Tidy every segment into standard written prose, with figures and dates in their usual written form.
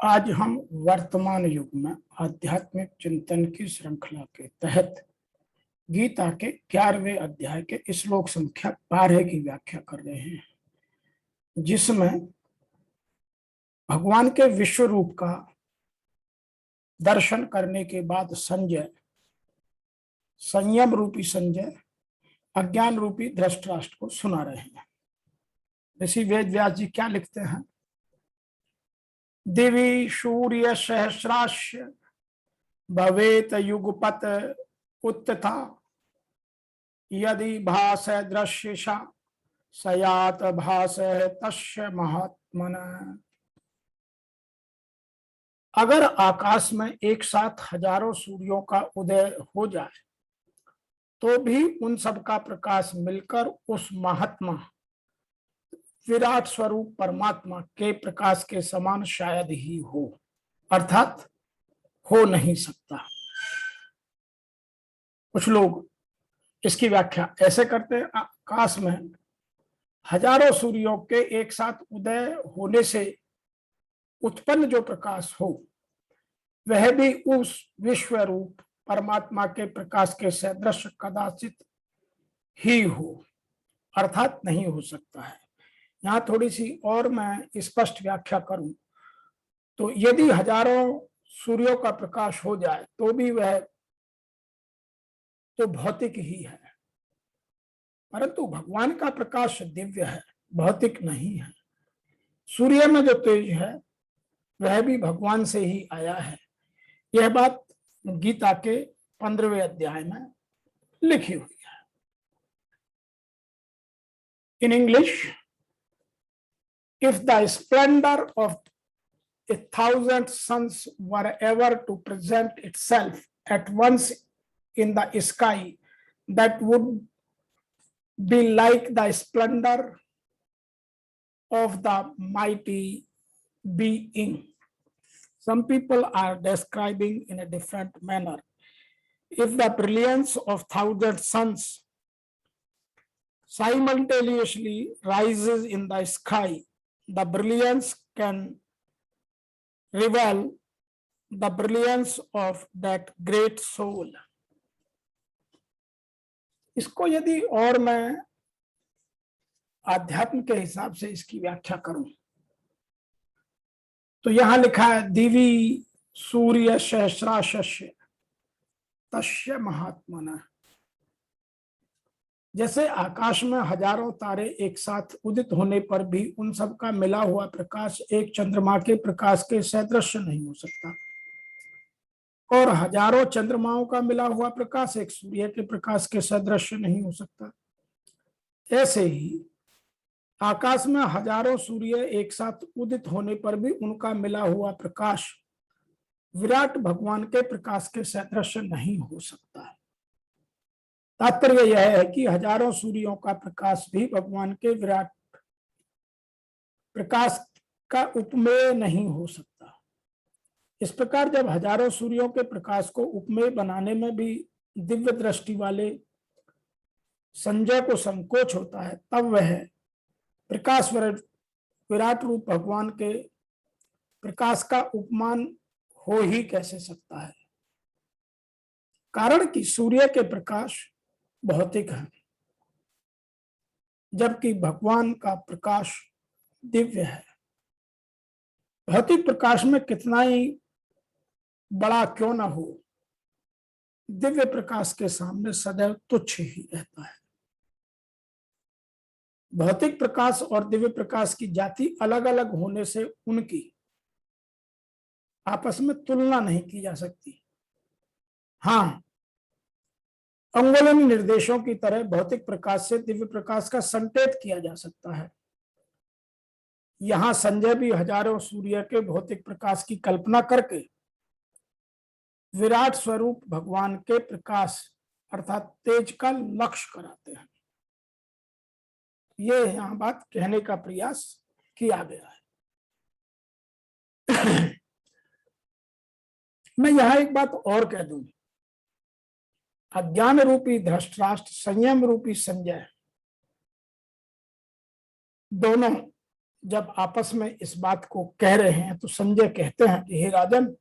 आज हम वर्तमान युग में आध्यात्मिक चिंतन की श्रृंखला के तहत गीता के 11वें अध्याय के श्लोक संख्या 12 की व्याख्या कर रहे हैं, जिसमें भगवान के विश्व रूप का दर्शन करने के बाद संजय, संयम रूपी संजय अज्ञान रूपी धृतराष्ट्र को सुना रहे हैं। ऋषि वेद व्यास जी क्या लिखते हैं? दिवि सूर्य सहस्रास्य भवेत युगपत उत्तथा यदि भास दृश्यशा सयात भास तस्य महात्मन। अगर आकाश में एक साथ हजारों सूर्यों का उदय हो जाए तो भी उन सब का प्रकाश मिलकर उस महात्मा विराट स्वरूप परमात्मा के प्रकाश के समान शायद ही हो, अर्थात हो नहीं सकता। कुछ लोग इसकी व्याख्या ऐसे करते हैं, आकाश में हजारों सूर्यों के एक साथ उदय होने से उत्पन्न जो प्रकाश हो वह भी उस विश्व रूप परमात्मा के प्रकाश के सदृश कदाचित ही हो, अर्थात नहीं हो सकता है। यहाँ थोड़ी सी और मैं स्पष्ट व्याख्या करूं तो यदि हजारों सूर्यों का प्रकाश हो जाए तो भी वह तो भौतिक ही है, परंतु भगवान का प्रकाश दिव्य है, भौतिक नहीं है। सूर्य में जो तेज है वह भी भगवान से ही आया है। यह बात गीता के 15वें अध्याय में लिखी हुई है। In English, if the splendor of 1,000 suns were ever to present itself at once in the sky, that would be like the splendor of the mighty being. Some people are describing in a different manner. If the brilliance of 1,000 suns simultaneously rises in the sky, the brilliance can reveal the brilliance of that great soul. इसको यदि और मैं आध्यात्म के हिसाब से इसकी व्याख्या करूं तो यहां लिखा है दिवि सूर्य सहस्रास्य तस्य महात्मन। जैसे आकाश में हजारों तारे एक साथ उदित होने पर भी उन सब का मिला हुआ प्रकाश एक चंद्रमा के प्रकाश के सदृश नहीं हो सकता, और हजारों चंद्रमाओं का मिला हुआ प्रकाश एक सूर्य के प्रकाश के सदृश नहीं हो सकता, ऐसे ही आकाश में हजारों सूर्य एक साथ उदित होने पर भी उनका मिला हुआ प्रकाश विराट भगवान के प्रकाश के सदृश नहीं हो सकता है। तात्पर्य यह है कि हजारों सूर्यों का प्रकाश भी भगवान के विराट प्रकाश का उपमेय नहीं हो सकता। इस प्रकार जब हजारों सूर्यों के प्रकाश को उपमेय बनाने में भी दिव्य दृष्टि वाले संजय को संकोच होता है, तब वह प्रकाश विराट रूप भगवान के प्रकाश का उपमान हो ही कैसे सकता है। कारण कि सूर्य के प्रकाश भौतिक है, जबकि भगवान का प्रकाश दिव्य है। भौतिक प्रकाश में कितना ही बड़ा क्यों ना हो, दिव्य प्रकाश के सामने सदैव तुच्छ ही रहता है। भौतिक प्रकाश और दिव्य प्रकाश की जाति अलग अलग होने से उनकी आपस में तुलना नहीं की जा सकती। हाँ, अंगुलन निर्देशों की तरह भौतिक प्रकाश से दिव्य प्रकाश का संकेत किया जा सकता है। यहां संजय भी हजारों सूर्य के भौतिक प्रकाश की कल्पना करके विराट स्वरूप भगवान के प्रकाश अर्थात तेज का लक्ष्य कराते हैं। ये यहां बात कहने का प्रयास किया गया है। मैं यहां एक बात और कह दूं, अज्ञान रूपी धृतराष्ट्र, संयम रूपी संजय, दोनों जब आपस में इस बात को कह रहे हैं तो संजय कहते हैं कि हे राजन,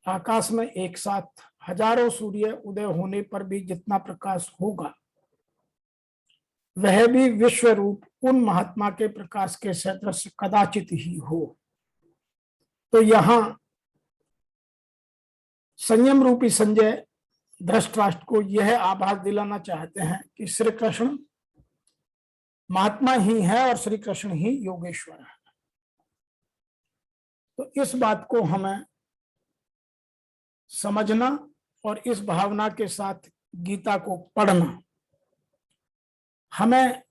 आकाश में एक साथ हजारों सूर्य उदय होने पर भी जितना प्रकाश होगा वह भी विश्व रूप उन महात्मा के प्रकाश के सदृश कदाचित ही हो। तो यहां संयम रूपी संजय धृतराष्ट्र को यह आभास दिलाना चाहते हैं कि श्री कृष्ण महात्मा ही है और श्री कृष्ण ही योगेश्वर है। तो इस बात को हमें समझना और इस भावना के साथ गीता को पढ़ना हमें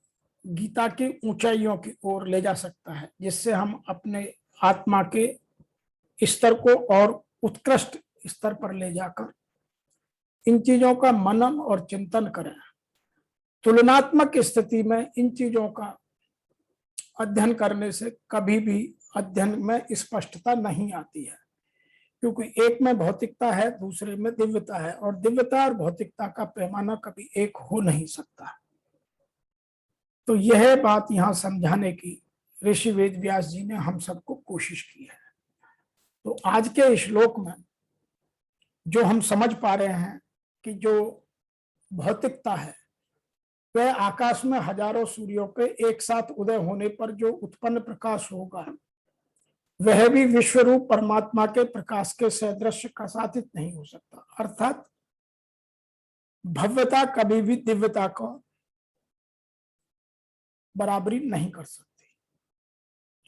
गीता की ऊंचाइयों की ओर ले जा सकता है, जिससे हम अपने आत्मा के स्तर को और उत्कृष्ट स्तर पर ले जाकर इन चीजों का मनन और चिंतन करें। तुलनात्मक स्थिति में इन चीजों का अध्ययन करने से कभी भी अध्ययन में स्पष्टता नहीं आती है, क्योंकि एक में भौतिकता है, दूसरे में दिव्यता है, और दिव्यता और भौतिकता का पैमाना कभी एक हो नहीं सकता। तो यह बात यहां समझाने की ऋषि वेद व्यास जी ने हम सबको कोशिश की है। तो आज के श्लोक में जो हम समझ पा रहे हैं कि जो भौतिकता है वह आकाश में हजारों सूर्यों के एक साथ उदय होने पर जो उत्पन्न प्रकाश होगा वह भी विश्व रूप परमात्मा के प्रकाश के सदृश का साधित नहीं हो सकता। अर्थात भव्यता कभी भी दिव्यता को बराबरी नहीं कर सकती।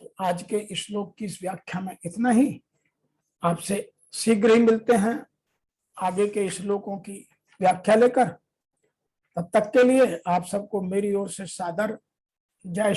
तो आज के श्लोक की इस व्याख्या में इतना ही। आपसे शीघ्र ही मिलते हैं आगे के श्लोकों की व्याख्या लेकर। तब तक के लिए आप सबको मेरी ओर से सादर जय